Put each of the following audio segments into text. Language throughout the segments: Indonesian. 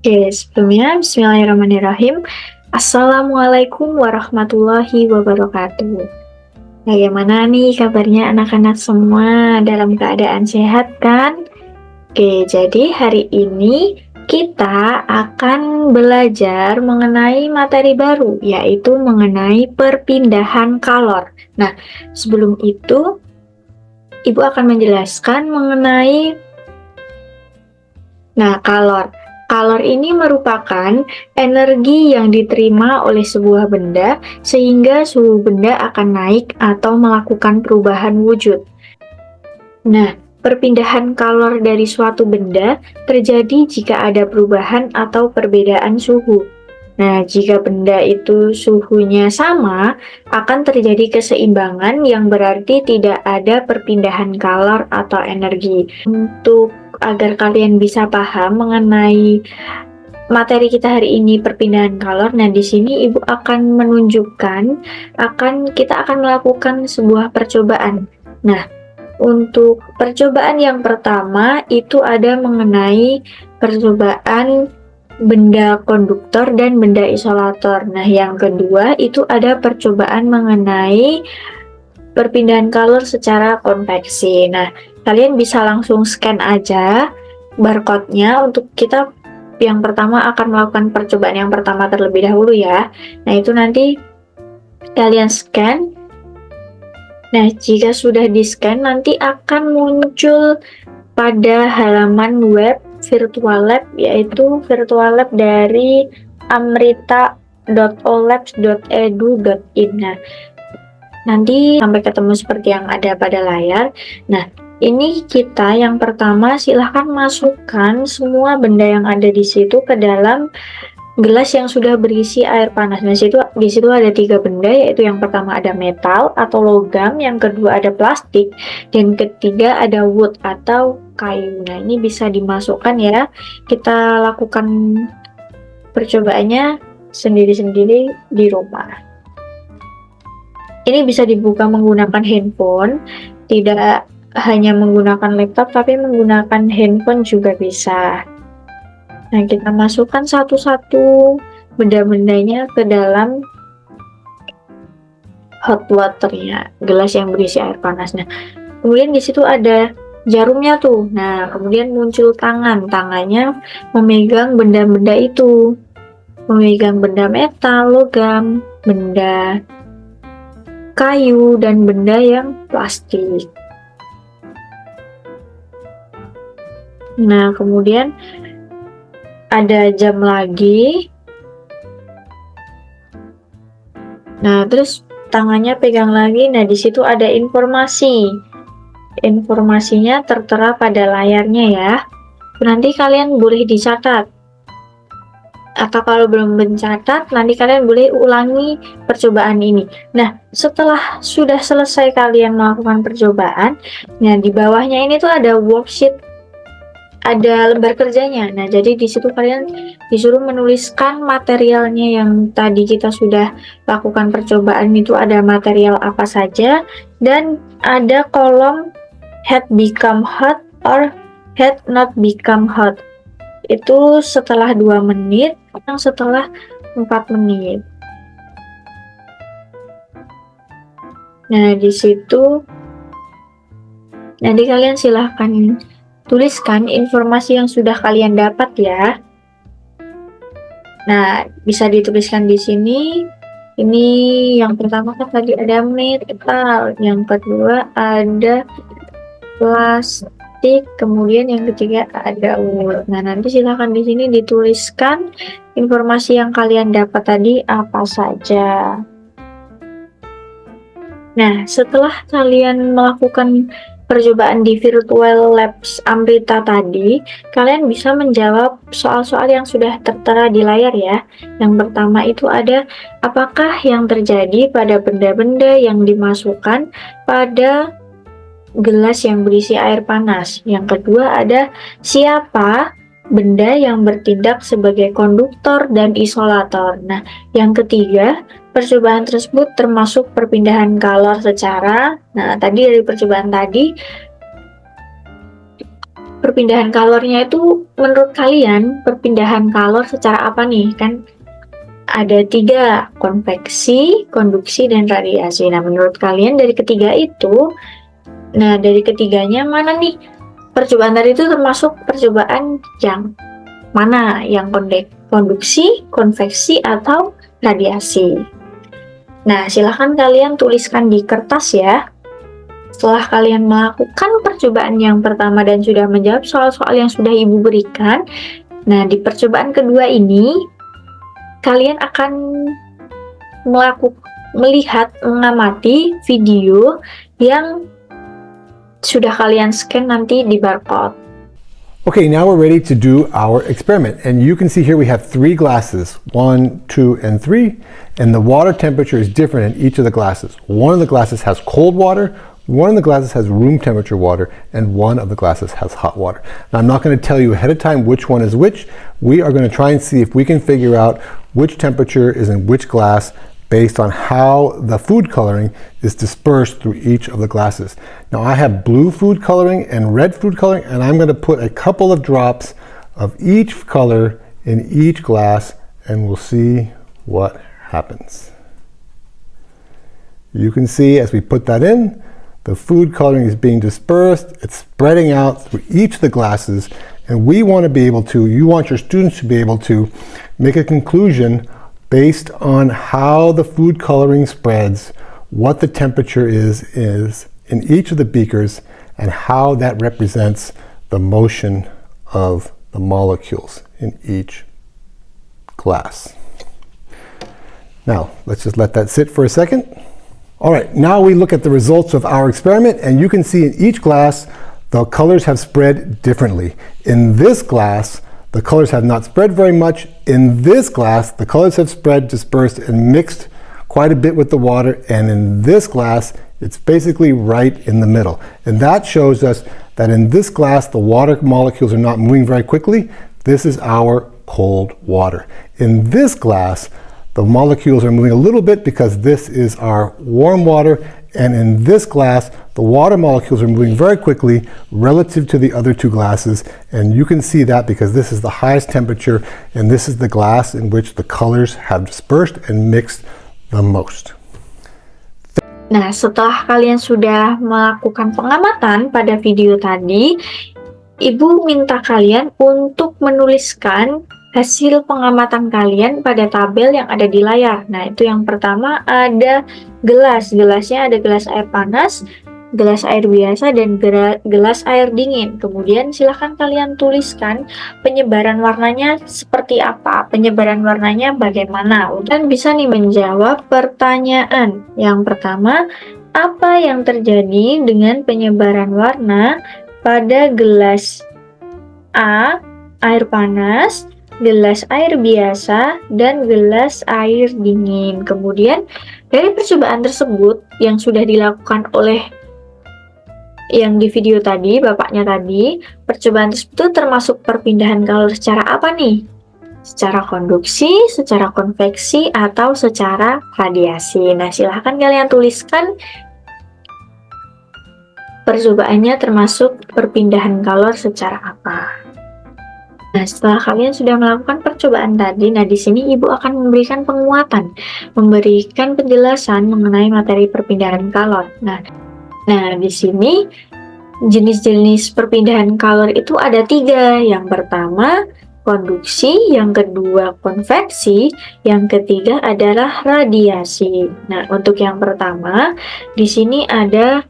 Oke, sebelumnya bismillahirrahmanirrahim. Assalamualaikum warahmatullahi wabarakatuh. Bagaimana nih kabarnya anak-anak semua, dalam keadaan sehat kan? Oke, jadi hari ini kita akan belajar mengenai materi baru, yaitu mengenai perpindahan kalor. Nah, sebelum itu Ibu akan menjelaskan mengenai kalor. Kalor ini merupakan energi yang diterima oleh sebuah benda sehingga suhu benda akan naik atau melakukan perubahan wujud. Nah, perpindahan kalor dari suatu benda terjadi jika ada perubahan atau perbedaan suhu. Nah, jika benda itu suhunya sama, akan terjadi keseimbangan yang berarti tidak ada perpindahan kalor atau energi. Untuk agar kalian bisa paham mengenai materi kita hari ini, perpindahan kalor, nah di sini Ibu akan menunjukkan kita akan melakukan sebuah percobaan. Nah, untuk percobaan yang pertama itu ada mengenai percobaan benda konduktor dan benda isolator. Nah, yang kedua itu ada percobaan mengenai perpindahan kalor secara konveksi. Nah, kalian bisa langsung scan aja barcode-nya. Untuk kita yang pertama akan melakukan percobaan yang pertama terlebih dahulu ya. Nah, itu nanti kalian scan. Nah, jika sudah di-scan nanti akan muncul pada halaman web virtual lab, yaitu virtual lab dari amrita.olabs.edu.in. Nah, nanti sampai ketemu seperti yang ada pada layar. Nah, ini kita yang pertama silahkan masukkan semua benda yang ada di situ ke dalam gelas yang sudah berisi air panas. Nah, di situ ada 3 benda, yaitu yang pertama ada metal atau logam, yang kedua ada plastik, dan ketiga ada wood atau kayu. Nah, ini bisa dimasukkan ya. Kita lakukan percobaannya sendiri-sendiri di rumah. Ini bisa dibuka menggunakan handphone, tidak hanya menggunakan laptop, tapi menggunakan handphone juga bisa. Nah, kita masukkan satu-satu benda-bendanya ke dalam hot waternya, gelas yang berisi air panas. Nah, kemudian di situ ada jarumnya tuh. Nah, kemudian muncul tangannya memegang benda-benda itu, memegang benda metal, logam, benda kayu, dan benda yang plastik. Nah, kemudian ada jam lagi. Nah, terus tangannya pegang lagi. Nah, di situ ada informasi. Informasinya tertera pada layarnya ya. Nanti kalian boleh dicatat. Atau kalau belum mencatat, nanti kalian boleh ulangi percobaan ini. Nah, setelah sudah selesai kalian melakukan percobaan, nah di bawahnya ini tuh ada worksheet, ada lembar kerjanya. Nah, jadi di situ kalian disuruh menuliskan materialnya yang tadi kita sudah lakukan percobaan, itu ada material apa saja, dan ada kolom had become hot or had not become hot. Itu setelah 2 menit, yang setelah 4 menit. Nah, di situ nanti kalian silahkan tuliskan informasi yang sudah kalian dapat ya. Nah, bisa dituliskan di sini. Ini yang pertama kan tadi ada metal, yang kedua ada plastik, kemudian yang ketiga ada wood. Nah, nanti silahkan di sini dituliskan informasi yang kalian dapat tadi apa saja. Nah, setelah kalian melakukan percobaan di virtual labs Amrita tadi, kalian bisa menjawab soal-soal yang sudah tertera di layar ya. Yang pertama itu ada, apakah yang terjadi pada benda-benda yang dimasukkan pada gelas yang berisi air panas. Yang kedua ada, siapa benda yang bertindak sebagai konduktor dan isolator. Nah, yang ketiga, percobaan tersebut termasuk perpindahan kalor secara, nah tadi dari percobaan tadi perpindahan kalornya itu menurut kalian perpindahan kalor secara apa nih? Kan ada 3, konveksi, konduksi, dan radiasi. Nah, menurut kalian dari ketiga itu, dari ketiganya mana nih? Percobaan tadi itu termasuk percobaan yang mana? Yang konduksi, konveksi, atau radiasi? Nah, silahkan kalian tuliskan di kertas ya. Setelah kalian melakukan percobaan yang pertama dan sudah menjawab soal-soal yang sudah Ibu berikan, nah di percobaan kedua ini, kalian akan mengamati video yang sudah kalian scan nanti di barcode. Okay, now we're ready to do our experiment. And you can see here we have 3 glasses, 1, 2, and 3. And the water temperature is different in each of the glasses. One of the glasses has cold water, one of the glasses has room temperature water, and one of the glasses has hot water. Now, I'm not going to tell you ahead of time which one is which. We are going to try and see if we can figure out which temperature is in which glass based on how the food coloring is dispersed through each of the glasses. Now, I have blue food coloring and red food coloring, and I'm going to put a couple of drops of each color in each glass, and we'll see what happens. You can see as we put that in, the food coloring is being dispersed, it's spreading out through each of the glasses, and we want to be able to, you want your students to be able to make a conclusion based on how the food coloring spreads, what the temperature is in each of the beakers, and how that represents the motion of the molecules in each glass. Now, let's just let that sit for a second. All right, now we look at the results of our experiment, and you can see in each glass the colors have spread differently. In this glass, the colors have not spread very much. In this glass, the colors have spread, dispersed, and mixed quite a bit with the water, and in this glass, it's basically right in the middle. And that shows us that in this glass, the water molecules are not moving very quickly. This is our cold water. In this glass, the molecules are moving a little bit because this is our warm water, and in this glass, the water molecules are moving very quickly relative to the other 2 glasses, and you can see that because this is the highest temperature, and this is the glass in which the colors have dispersed and mixed the most. Nah, setelah kalian sudah melakukan pengamatan pada video tadi, Ibu minta kalian untuk menuliskan hasil pengamatan kalian pada tabel yang ada di layar. Nah, itu yang pertama ada gelas. Gelasnya ada gelas air panas, gelas air biasa, dan gelas air dingin. Kemudian silahkan kalian tuliskan penyebaran warnanya seperti apa, penyebaran warnanya bagaimana. Dan bisa nih menjawab pertanyaan. Yang pertama, apa yang terjadi dengan penyebaran warna pada gelas A, air panas, gelas air biasa, dan gelas air dingin. Kemudian dari percobaan tersebut yang sudah dilakukan oleh yang di video tadi, bapaknya tadi, percobaan tersebut termasuk perpindahan kalor secara apa nih? Secara konduksi, secara konveksi, atau secara radiasi. Nah, silahkan kalian tuliskan percobaannya termasuk perpindahan kalor secara apa. Nah, setelah kalian sudah melakukan percobaan tadi, di sini Ibu akan memberikan penguatan, memberikan penjelasan mengenai materi perpindahan kalor. Nah, di sini jenis-jenis perpindahan kalor itu ada 3. Yang pertama, konduksi, yang kedua, konveksi, yang ketiga adalah radiasi. Nah, untuk yang pertama, di sini ada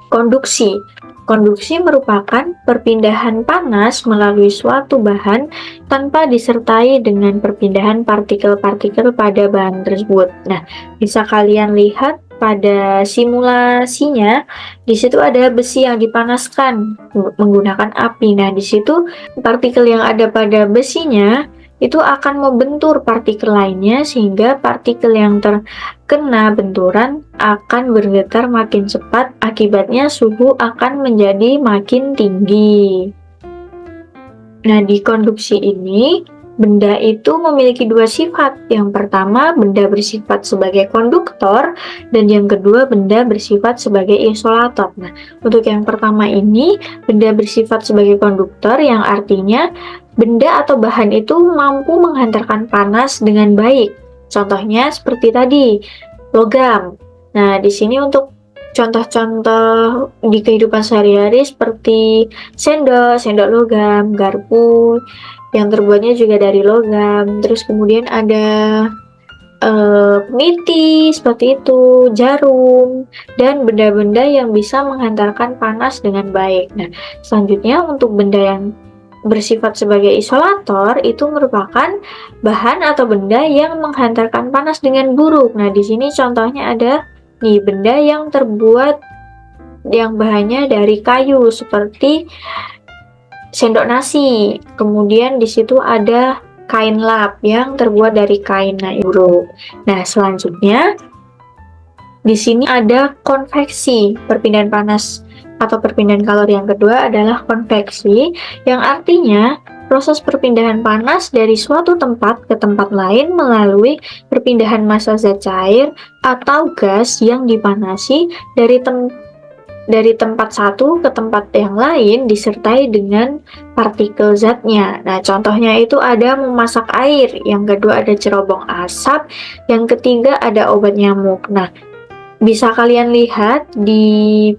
konduksi. Konduksi merupakan perpindahan panas melalui suatu bahan tanpa disertai dengan perpindahan partikel-partikel pada bahan tersebut. Nah, bisa kalian lihat pada simulasinya, di situ ada besi yang dipanaskan menggunakan api. Nah, di situ partikel yang ada pada besinya itu akan membentur partikel lainnya, sehingga partikel yang terkena benturan akan bergetar makin cepat, akibatnya suhu akan menjadi makin tinggi. Nah, di konduksi ini benda itu memiliki dua sifat. Yang pertama, benda bersifat sebagai konduktor, dan yang kedua, benda bersifat sebagai isolator. Nah, untuk yang pertama ini, benda bersifat sebagai konduktor yang artinya benda atau bahan itu mampu menghantarkan panas dengan baik. Contohnya seperti tadi, logam. Nah, di sini untuk contoh-contoh di kehidupan sehari-hari seperti sendok logam, garpu yang terbuatnya juga dari logam, terus kemudian ada peniti seperti itu, jarum, dan benda-benda yang bisa menghantarkan panas dengan baik. Nah, selanjutnya untuk benda yang bersifat sebagai isolator itu merupakan bahan atau benda yang menghantarkan panas dengan buruk. Nah, di sini contohnya ada nih benda yang terbuat yang bahannya dari kayu seperti sendok nasi. Kemudian di situ ada kain lap yang terbuat dari kain buruk. Nah, selanjutnya di sini ada konveksi, perpindahan panas atau perpindahan kalori. Yang kedua adalah konveksi, yang artinya proses perpindahan panas dari suatu tempat ke tempat lain melalui perpindahan massa zat cair atau gas yang dipanasi dari tempat satu ke tempat yang lain disertai dengan partikel zatnya. Nah, contohnya itu ada memasak air, yang kedua ada cerobong asap, yang ketiga ada obat nyamuk. Nah, bisa kalian lihat di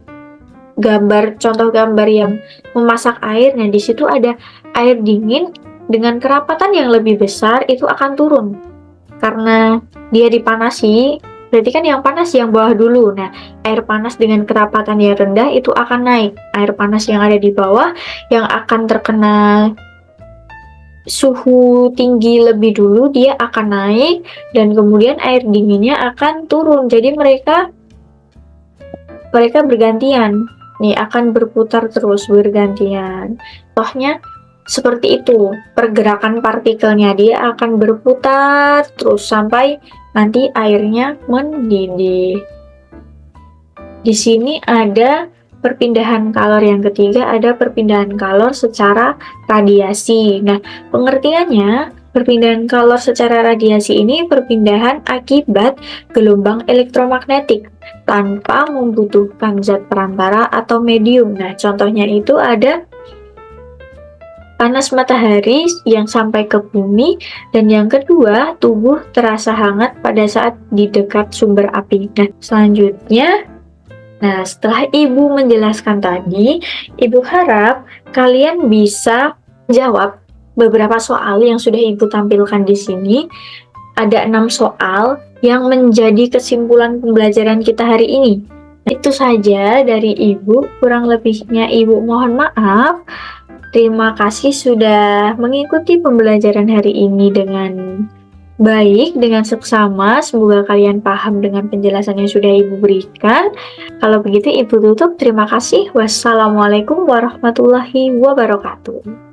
contoh gambar yang memasak air. Nah, di situ ada air dingin dengan kerapatan yang lebih besar itu akan turun karena dia dipanasi. Berarti kan yang panas yang bawah dulu. Nah, air panas dengan kerapatan yang rendah itu akan naik. Air panas yang ada di bawah yang akan terkena suhu tinggi lebih dulu, dia akan naik, dan kemudian air dinginnya akan turun. Jadi mereka bergantian. Nih, akan berputar terus bergantian. Contohnya seperti itu, pergerakan partikelnya dia akan berputar terus sampai nanti airnya mendidih. Di sini ada perpindahan kalor yang ketiga, ada perpindahan kalor secara radiasi. Nah, pengertiannya, perpindahan kalor secara radiasi ini perpindahan akibat gelombang elektromagnetik tanpa membutuhkan zat perantara atau medium. Nah, contohnya itu ada panas matahari yang sampai ke bumi, dan yang kedua, tubuh terasa hangat pada saat di dekat sumber api. Nah, selanjutnya, setelah Ibu menjelaskan tadi, Ibu harap kalian bisa jawab beberapa soal yang sudah Ibu tampilkan di sini. Ada 6 soal yang menjadi kesimpulan pembelajaran kita hari ini. Itu saja dari Ibu, kurang lebihnya Ibu mohon maaf. Terima kasih sudah mengikuti pembelajaran hari ini dengan baik, dengan seksama. Semoga kalian paham dengan penjelasan yang sudah Ibu berikan. Kalau begitu Ibu tutup. Terima kasih. Wassalamualaikum warahmatullahi wabarakatuh.